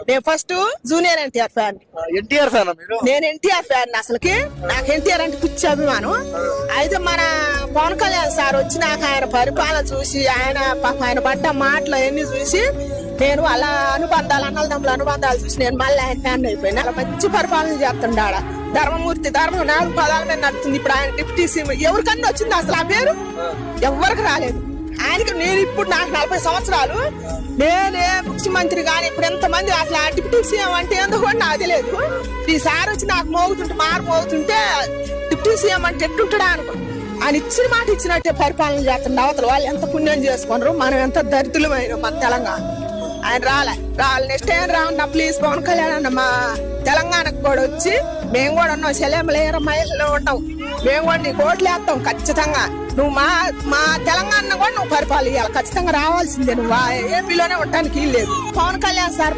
నేను first junior NTR fan. NTR fan మీరు? నేను ఎన్టీఆర్ ఫ్యాన్. అసలుకి నాకు ఎన్టీఆర్ అంటే పిచ్చి అభిమానం. అయితే మన పవన్ కళ్యాణ్ సార్ వచ్చి నాకు ఆయన పరిపాలన చూసి ఆయన పడ్డ మాటలు అవన్నీ చూసి నేను అలా అనుబంధాలు అన్నదమ్ముల అనుబంధాలు చూసి నేను మళ్ళీ ఆయన ఫ్యాన్ అయిపోయినా. అలా మంచి పరిపాలన చేస్తుండ ఆడ ధర్మమూర్తి 4 పదాల మీద నడుస్తుంది. ఇప్పుడు ఆయన డిప్యూటీ సీఎం ఎవరికన్నా వచ్చింది అసలు ఆ పేరు? ఎవరికి రాలేదు. ఆయనకి నేను ఇప్పుడు నాకు 40 సంవత్సరాలు, నేనే ముఖ్యమంత్రి కానీ ఇప్పుడు ఎంతమంది అసలు ఆ డిప్యూటీ సీఎం అంటే ఎందుకు కూడా నాకు తెలియదు. ఈసారి వచ్చి నాకు మోగుతుంటే డిప్యూటీ సీఎం అంటే ఎట్టుంటాడా అనుకో. ఆయన ఇచ్చిన మాట ఇచ్చినట్టే పరిపాలన చేస్తుండే. అవతల వాళ్ళు ఎంత పుణ్యం చేసుకున్నారు, మనం ఎంత దరిద్రులమైన మన తెలంగాణ. ఆయన రాలే నెక్స్ట్ టైం రావన్నా ప్లీజ్ పవన్ కళ్యాణ్ అన్న మా తెలంగాణకు కూడా వచ్చి మేము కూడా ఉన్నాం. సెలెంలో మహిళలో ఉంటాం, మేము కూడా నీకు ఓట్లు వేస్తాం ఖచ్చితంగా. నువ్వు మా తెలంగాణ కూడా నువ్వు పరిపాలన ఇవ్వాలి ఖచ్చితంగా. రావాల్సిందే. నువ్వు ఏపీలోనే ఉండటానికి లేదు. పవన్ కళ్యాణ్ సార్